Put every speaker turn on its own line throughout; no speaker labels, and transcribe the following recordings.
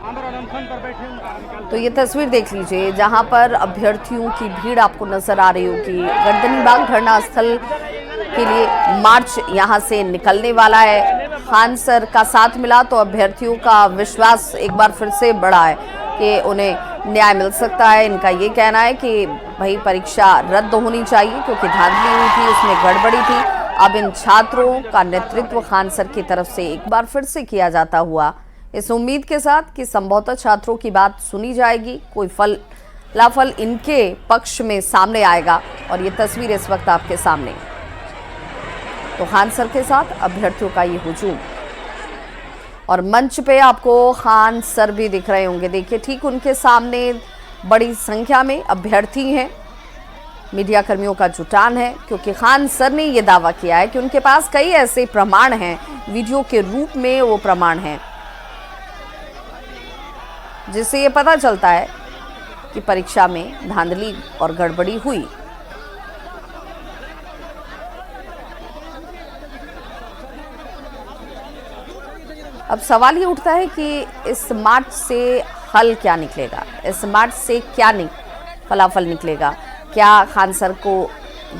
तो ये तस्वीर देख लीजिए जहां पर अभ्यर्थियों की भीड़ आपको नजर आ रही होगी। गर्दनीबाग धरना स्थल के लिए मार्च यहां से निकलने वाला है। खान सर का साथ मिला तो अभ्यर्थियों का विश्वास एक बार फिर से बढ़ा है कि उन्हें न्याय मिल सकता है। इनका ये कहना है कि भाई परीक्षा रद्द होनी चाहिए क्योंकि धांधली हुई थी, उसमें गड़बड़ी थी। अब इन छात्रों का नेतृत्व खान सर की तरफ से एक बार फिर से किया जाता हुआ, इस उम्मीद के साथ कि संभवतः छात्रों की बात सुनी जाएगी, कोई फलाफल इनके पक्ष में सामने आएगा। और ये तस्वीर इस वक्त आपके सामने, तो खान सर के साथ अभ्यर्थियों का ये हुजूम, और मंच पे आपको खान सर भी दिख रहे होंगे। देखिए ठीक उनके सामने बड़ी संख्या में अभ्यर्थी हैं, मीडिया कर्मियों का जुटान है क्योंकि खान सर ने ये दावा किया है कि उनके पास कई ऐसे प्रमाण हैं, वीडियो के रूप में वो प्रमाण हैं, जिससे ये पता चलता है कि परीक्षा में धांधली और गड़बड़ी हुई। अब सवाल ये उठता है कि इस मार्च से हल क्या निकलेगा, इस मार्च से क्या फलाफल निकलेगा। क्या खान सर को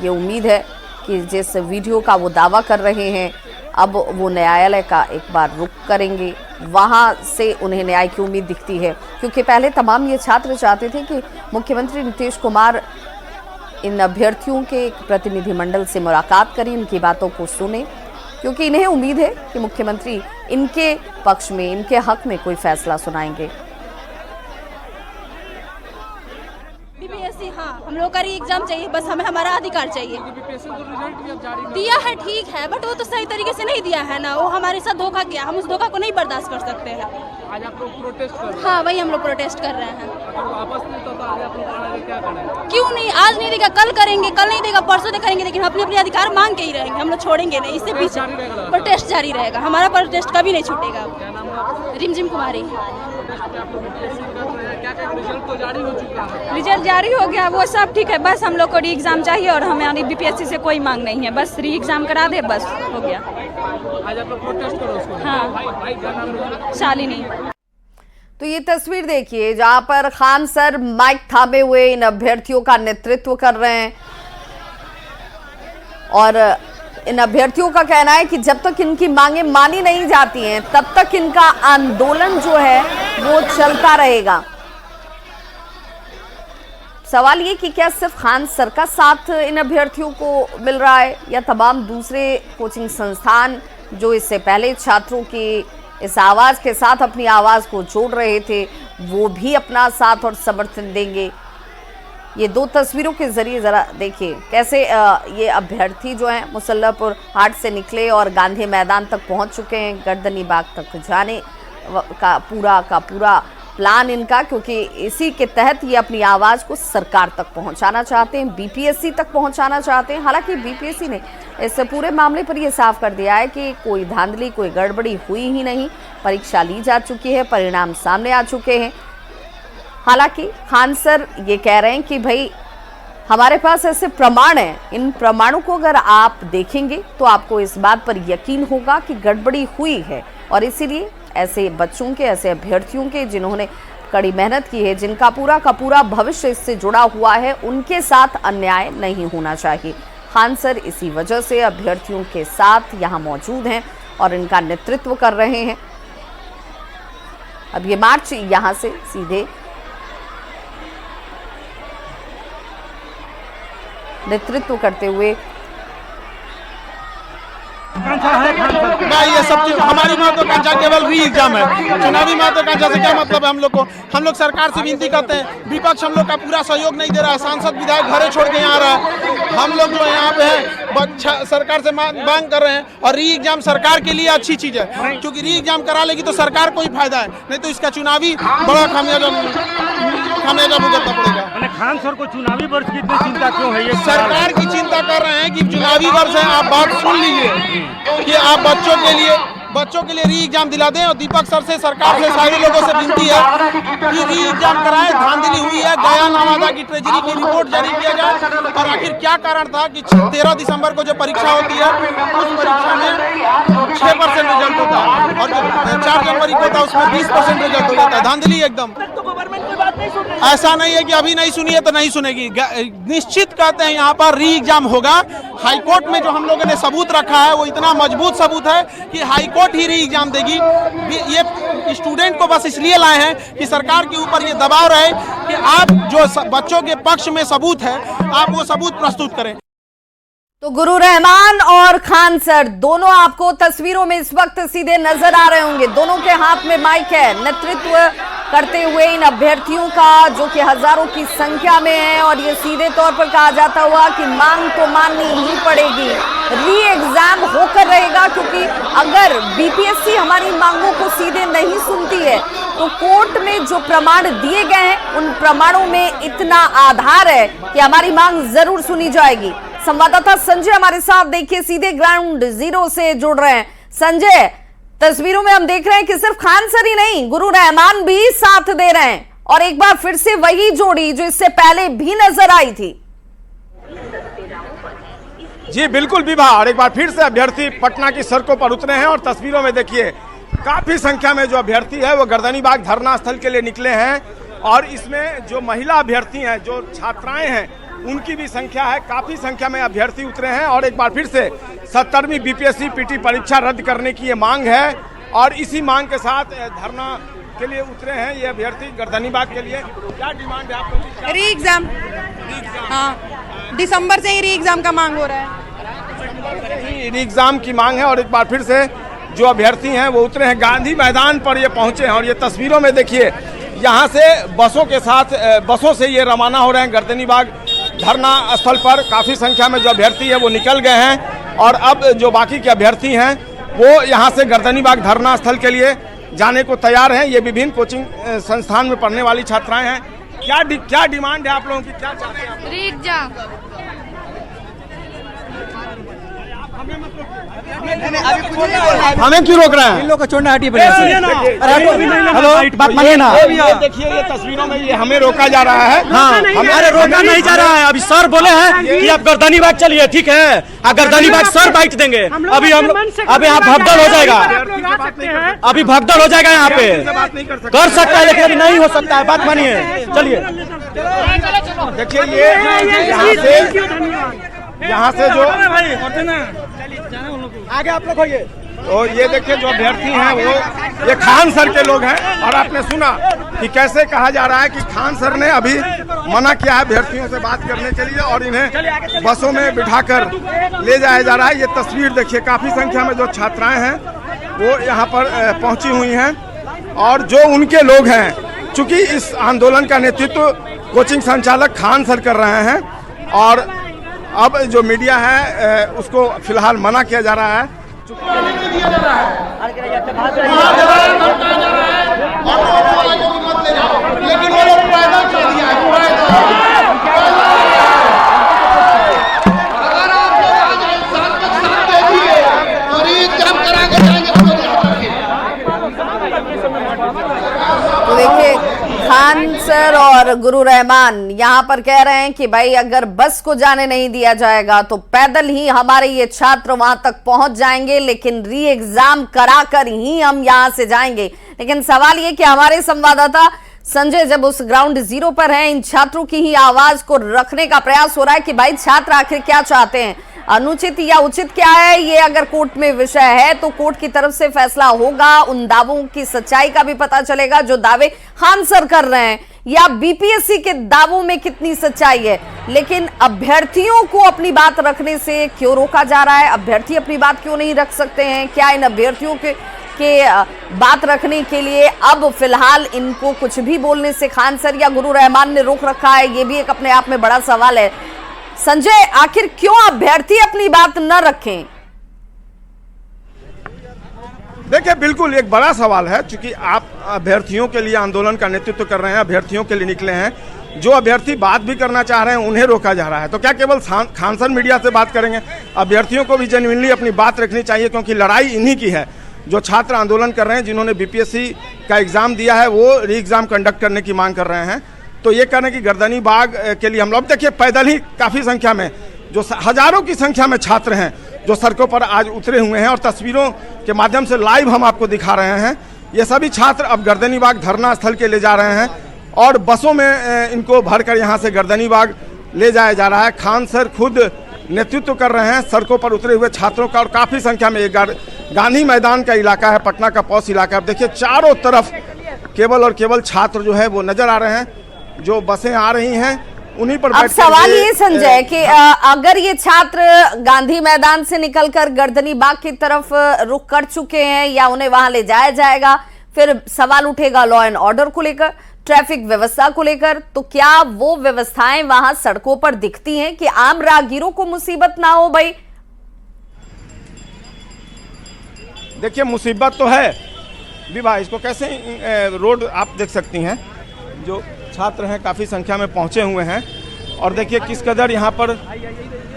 ये उम्मीद है कि जिस वीडियो का वो दावा कर रहे हैं अब वो न्यायालय का एक बार रुख करेंगे, वहाँ से उन्हें न्याय की उम्मीद दिखती है। क्योंकि पहले तमाम ये छात्र चाहते थे कि मुख्यमंत्री नीतीश कुमार इन अभ्यर्थियों के एक प्रतिनिधिमंडल से मुलाकात करें, इनकी बातों को सुने, क्योंकि इन्हें उम्मीद है कि मुख्यमंत्री इनके पक्ष में, इनके हक में कोई फैसला सुनाएंगे।
बीपीएससी हाँ, हम लोग का एग्जाम चाहिए, बस हमें हमारा अधिकार चाहिए। दिया है ठीक है, बट वो तो सही तरीके से नहीं दिया है ना, वो हमारे साथ धोखा किया, हम उस धोखा को नहीं बर्दाश्त कर सकते हैं।
आज आप लोग प्रोटेस्ट कर रहे हैं?
हाँ, वही हम लोग प्रोटेस्ट कर रहे हैं।
अगर वापस नहीं तो आगे आप लोग आगे क्या करेंगे?
क्यों नहीं, आज नहीं देगा कल करेंगे, कल नहीं देगा परसों करेंगे, लेकिन अपने अपने अधिकार मांग के ही रहेंगे, हम लोग छोड़ेंगे नहीं। इससे पीछे प्रोटेस्ट जारी रहेगा, हमारा प्रोटेस्ट कभी नहीं छूटेगा।
क्या नाम है आपका?
रिमझिम कुमारी।
रिजल्ट तो जारी हो चुका है?
रिजल्ट जारी हो गया, वो सब ठीक है, बस हम लोग को री एग्जाम चाहिए और हमें बीपीएससी से कोई मांग नहीं है, बस री एग्जाम करा दे, बस हो गया।
आज आप लोग प्रोटेस्ट करो उसको?
हाँ, शालिनी।
तो ये तस्वीर देखिए जहां पर खान सर माइक थामे हुए इन अभ्यर्थियों का नेतृत्व कर रहे हैं, और इन अभ्यर्थियों का कहना है कि जब तक इनकी मांगे मानी नहीं जाती हैं तब तक इनका आंदोलन जो है वो चलता रहेगा। सवाल ये कि क्या सिर्फ खान सर का साथ इन अभ्यर्थियों को मिल रहा है या तमाम दूसरे कोचिंग संस्थान जो इससे पहले छात्रों की इस आवाज़ के साथ अपनी आवाज़ को जोड़ रहे थे वो भी अपना साथ और समर्थन देंगे। ये दो तस्वीरों के जरिए ज़रा देखिए कैसे ये अभ्यर्थी जो हैं मुसल्लहपुर हाट से निकले और गांधी मैदान तक पहुंच चुके हैं। गर्दनीबाग तक जाने का पूरा प्लान इनका, क्योंकि इसी के तहत ये अपनी आवाज़ को सरकार तक पहुंचाना चाहते हैं, बीपीएससी तक पहुंचाना चाहते हैं। हालांकि बीपीएससी ने इस पूरे मामले पर यह साफ कर दिया है कि कोई धांधली, कोई गड़बड़ी हुई ही नहीं, परीक्षा ली जा चुकी है, परिणाम सामने आ चुके हैं। हालांकि खान सर ये कह रहे हैं कि भाई हमारे पास ऐसे प्रमाण हैं, इन प्रमाणों को अगर आप देखेंगे तो आपको इस बात पर यकीन होगा कि गड़बड़ी हुई है, और इसीलिए ऐसे बच्चों के, ऐसे अभ्यर्थियों के जिन्होंने कड़ी मेहनत की है, जिनका पूरा का पूरा भविष्य इससे जुड़ा हुआ है, उनके साथ अन्याय नहीं होना चाहिए। खान सर इसी वजह से अभ्यर्थियों के साथ यहाँ मौजूद हैं और इनका नेतृत्व कर रहे हैं। अब ये मार्च यहाँ से सीधे नेतृत्व करते हुए
ये सब चीज हमारी महत्वाकांक्षा केवल री एग्जाम है। चुनावी महत्वाकांक्षा से क्या मतलब है हम लोग को? हम लोग सरकार से विनती करते हैं, विपक्ष हम लोग का पूरा सहयोग नहीं दे रहा है, सांसद विधायक घरे छोड़ के यहाँ आ रहा है। हम लोग जो यहाँ पे है सरकार से मांग कर रहे हैं, और री एग्जाम सरकार के लिए अच्छी चीज है, क्योंकि री एग्जाम करा लेगी तो सरकार को ही फायदा है, नहीं तो इसका चुनावी बड़ा खामियाजा भुगतना पड़ेगा।
खान सर को चुनावी वर्ष की इतनी चिंता क्यों है? ये
सरकार की चिंता कर रहे हैं कि चुनावी वर्ष है, आप बात सुन लीजिए कि आप बच्चों के लिए बच्चों के लिए री एग्जाम दिला दें। और दीपक सर से, सरकार से, सारे लोगों से विनती है कि री एग्जाम कराएं। धांधली हुई है, गया नवादा की ट्रेजरी की रिपोर्ट जारी किया जाए और आखिर क्या कारण था कि 13 दिसंबर को जो परीक्षा होती है उस परीक्षा में 6% रिजल्ट होता है और जो 4 जनवरी को होता है उसमें 20% रिजल्ट हो जाता है। धांधली एकदम। ऐसा नहीं है कि अभी नहीं सुनी है तो नहीं सुनेगी, निश्चित कहते हैं यहाँ पर री एग्जाम होगा। हाईकोर्ट में जो हम लोगों ने सबूत रखा है वो इतना मजबूत सबूत है कि हाईकोर्ट ही री एग्जाम देगी। ये स्टूडेंट को बस इसलिए लाए हैं कि सरकार के ऊपर ये दबाव रहे कि आप जो बच्चों के पक्ष में सबूत है आप वो सबूत प्रस्तुत करें।
तो गुरु रहमान और खान सर दोनों आपको तस्वीरों में इस वक्त सीधे नजर आ रहे होंगे। दोनों के हाथ में माइक है। नेतृत्व करते हुए इन अभ्यर्थियों का, जो कि हजारों की संख्या में है, और ये सीधे तौर पर कहा जाता हुआ कि मांग तो माननी ही पड़ेगी, री एग्जाम होकर रहेगा। क्योंकि अगर बीपीएससी हमारी मांगों को सीधे नहीं सुनती है तो कोर्ट में जो प्रमाण दिए गए हैं उन प्रमाणों में इतना आधार है कि हमारी मांग जरूर सुनी जाएगी। संवाददाता संजय हमारे साथ देखिए सीधे ग्राउंड जीरो से जुड़ रहे हैं। संजय, तस्वीरों में हम देख रहे हैं कि सिर्फ खान सर ही नहीं, गुरु रहमान भी साथ दे रहे हैं और एक बार फिर से वही जोड़ी जो इससे पहले भी नजर आई थी।
जी बिल्कुल विभा, और एक बार फिर से अभ्यर्थी पटना की सड़कों पर उतरे हैं और तस्वीरों में देखिए काफी संख्या में जो अभ्यर्थी है वो गर्दनीबाग धरना स्थल के लिए निकले हैं। और इसमें जो महिला अभ्यर्थी हैं, जो छात्राएं हैं, उनकी भी संख्या है। काफी संख्या में अभ्यर्थी उतरे हैं और एक बार फिर से 70वीं बीपीएससी पीटी परीक्षा रद्द करने की ये मांग है और इसी मांग के साथ धरना के लिए उतरे हैं ये अभ्यर्थी गर्दनीबाग के लिए। क्या डिमांड है आप लोगों की?
री एग्जाम, हाँ, दिसंबर से ही री एग्जाम का मांग हो रहा है।
री एग्जाम की मांग है और एक बार फिर से जो अभ्यर्थी हैं वो उतरे हैं। गांधी मैदान पर ये पहुंचे हैं और ये तस्वीरों में देखिए यहाँ से बसों के साथ, बसों से ये रवाना हो रहे हैं गर्दनीबाग धरना स्थल पर। काफ़ी संख्या में जो अभ्यर्थी है वो निकल गए हैं और अब जो बाकी के अभ्यर्थी हैं वो यहाँ से गर्दनीबाग धरना स्थल के लिए जाने को तैयार हैं। ये विभिन्न कोचिंग संस्थान में पढ़ने वाली छात्राएं हैं। क्या डिमांड है आप लोगों की, क्या चाहते हैं?
री एग्जाम।
हमें क्यों रोक रहे हैं?
इन लोग को छोड़ना हटिए हेलो, बात मानिए ना।
ये देखिए ये तस्वीरों में ये हमें रोका जा रहा है।
हाँ, हमारे रोका नहीं जा रहा है। अभी सर बोले हैं कि आप गर्दनीबाग चलिए, ठीक है, गर्दनीबाग सर बाइट देंगे। अभी हम अभी यहाँ भगदड़ हो जाएगा, अभी भगदड़ हो जाएगा यहाँ पे। कर सकता है लेकिन अभी नहीं हो सकता है, बात मानिए, चलिए।
देखिए ये यहाँ से जो
आगे आप लोग होइए।
तो ये देखिए जो अभ्यर्थी हैं वो ये खान सर के लोग हैं और आपने सुना कि कैसे कहा जा रहा है कि खान सर ने अभी मना किया है अभ्यर्थियों से बात करने के लिए और इन्हें बसों में बिठाकर ले जाया जा रहा है। ये तस्वीर देखिए, काफी संख्या में जो छात्राएं हैं वो यहाँ पर पहुंची हुई हैं और जो उनके लोग हैं, चूंकि इस आंदोलन का नेतृत्व कोचिंग संचालक खान सर कर रहे हैं और अब जो मीडिया है उसको फिलहाल मना किया जा रहा है।
लेकिन वो लोग पैदल चल दिया है। अगर आप लोग आज इंसान को साथ दे दिए और ये काम करा के जाएंगे
तो देखिए खान सर और गुरु रहमान यहाँ पर कह रहे हैं कि भाई अगर बस को जाने नहीं दिया जाएगा तो पैदल ही हमारे ये छात्र वहां तक पहुंच जाएंगे, लेकिन री एग्जाम कराकर ही हम यहाँ से जाएंगे। लेकिन सवाल ये कि हमारे संवाददाता संजय जब उस ग्राउंड जीरो पर हैं, इन छात्रों की ही आवाज को रखने का प्रयास हो रहा है कि भाई छात्र आखिर क्या चाहते हैं, अनुचित या उचित क्या है। ये अगर कोर्ट में विषय है तो कोर्ट की तरफ से फैसला होगा, उन दावों की सच्चाई का भी पता चलेगा जो दावे खान सर कर रहे हैं, या बीपीएससी के दावों में कितनी सच्चाई है। लेकिन अभ्यर्थियों को अपनी बात रखने से क्यों रोका जा रहा है? अभ्यर्थी अपनी बात क्यों नहीं रख सकते हैं? क्या इन अभ्यर्थियों के बात रखने के लिए अब फिलहाल इनको कुछ भी बोलने से खान सर या गुरु रहमान ने रोक रखा है? ये भी एक अपने आप में बड़ा सवाल है। संजय, आखिर क्यों अभ्यर्थी अपनी बात न रखें?
देखिए बिल्कुल एक बड़ा सवाल है, क्योंकि आप अभ्यर्थियों के लिए आंदोलन का नेतृत्व कर रहे हैं, अभ्यर्थियों के लिए निकले हैं। जो अभ्यर्थी बात भी करना चाह रहे हैं उन्हें रोका जा रहा है। तो क्या केवल खान सर मीडिया से बात करेंगे? अभ्यर्थियों को भी जेन्युइनली अपनी बात रखनी चाहिए, क्योंकि लड़ाई इन्हीं की है। जो छात्र आंदोलन कर रहे हैं, जिन्होंने बीपीएससी का एग्ज़ाम दिया है, वो री एग्ज़ाम कंडक्ट करने की मांग कर रहे हैं। तो ये कह रहे हैं कि गर्दनी बाग के लिए हम लोग, देखिए पैदल ही काफ़ी संख्या में, जो हज़ारों की संख्या में छात्र हैं जो सड़कों पर आज उतरे हुए हैं, और तस्वीरों के माध्यम से लाइव हम आपको दिखा रहे हैं। ये सभी छात्र अब गर्दनी बाग धरना स्थल के ले जा रहे हैं और बसों में इनको भरकर यहाँ से गर्दनी बाग ले जाया जा रहा है। खान सर खुद नेतृत्व कर रहे हैं सड़कों पर उतरे हुए छात्रों का, और काफ़ी संख्या में एक गांधी मैदान का इलाका है, पटना का पॉश इलाका। अब देखिए चारों तरफ केवल और केवल छात्र जो है वो नजर आ रहे हैं। जो बसें आ रही हैं उन्हीं पर
अब सवाल ये संजय कि अगर ये छात्र गांधी मैदान से निकलकर गर्दनी बाग की तरफ रुख कर चुके हैं या उन्हें वहां ले जाया जाएगा, फिर सवाल उठेगा लॉ एंड ऑर्डर को लेकर, ट्रैफिक व्यवस्था को लेकर। तो क्या वो व्यवस्थाएं वहां सड़कों पर दिखती हैं कि आम राहगीरों को मुसीबत ना हो? भाई
देखिए मुसीबत तो है विवाह, इसको कैसे रोड आप देख सकती हैं। जो छात्र हैं काफ़ी संख्या में पहुंचे हुए हैं, और देखिए किस कदर यहाँ पर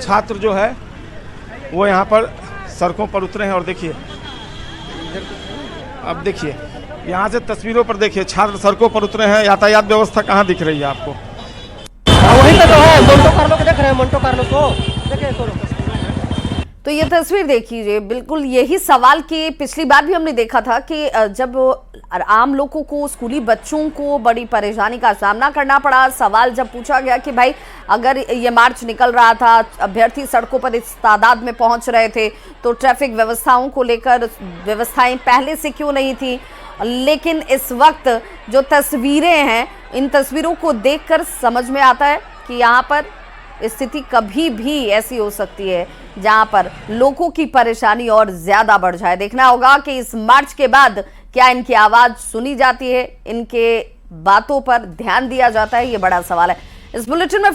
छात्र जो है वो यहाँ पर सड़कों पर उतरे हैं। और देखिए अब देखिए यहाँ से तस्वीरों पर देखिए छात्र सड़कों पर उतरे हैं। यातायात व्यवस्था कहाँ दिख रही है आपको?
वही तो है, मोन्टो कार्लो को देख रहे हैं, मोन्टो कार्लो को देखिए।
तो ये तस्वीर देखिए, बिल्कुल यही सवाल कि पिछली बार भी हमने देखा था कि जब आम लोगों को, स्कूली बच्चों को बड़ी परेशानी का सामना करना पड़ा। सवाल जब पूछा गया कि भाई अगर ये मार्च निकल रहा था, अभ्यर्थी सड़कों पर इस तादाद में पहुंच रहे थे, तो ट्रैफिक व्यवस्थाओं को लेकर व्यवस्थाएं पहले से क्यों नहीं थी? लेकिन इस वक्त जो तस्वीरें हैं, इन तस्वीरों को देखकर समझ में आता है कि यहाँ पर स्थिति कभी भी ऐसी हो सकती है जहां पर लोगों की परेशानी और ज्यादा बढ़ जाए। देखना होगा कि इस मार्च के बाद क्या इनकी आवाज सुनी जाती है, इनके बातों पर ध्यान दिया जाता है, ये बड़ा सवाल है। इस बुलेटिन में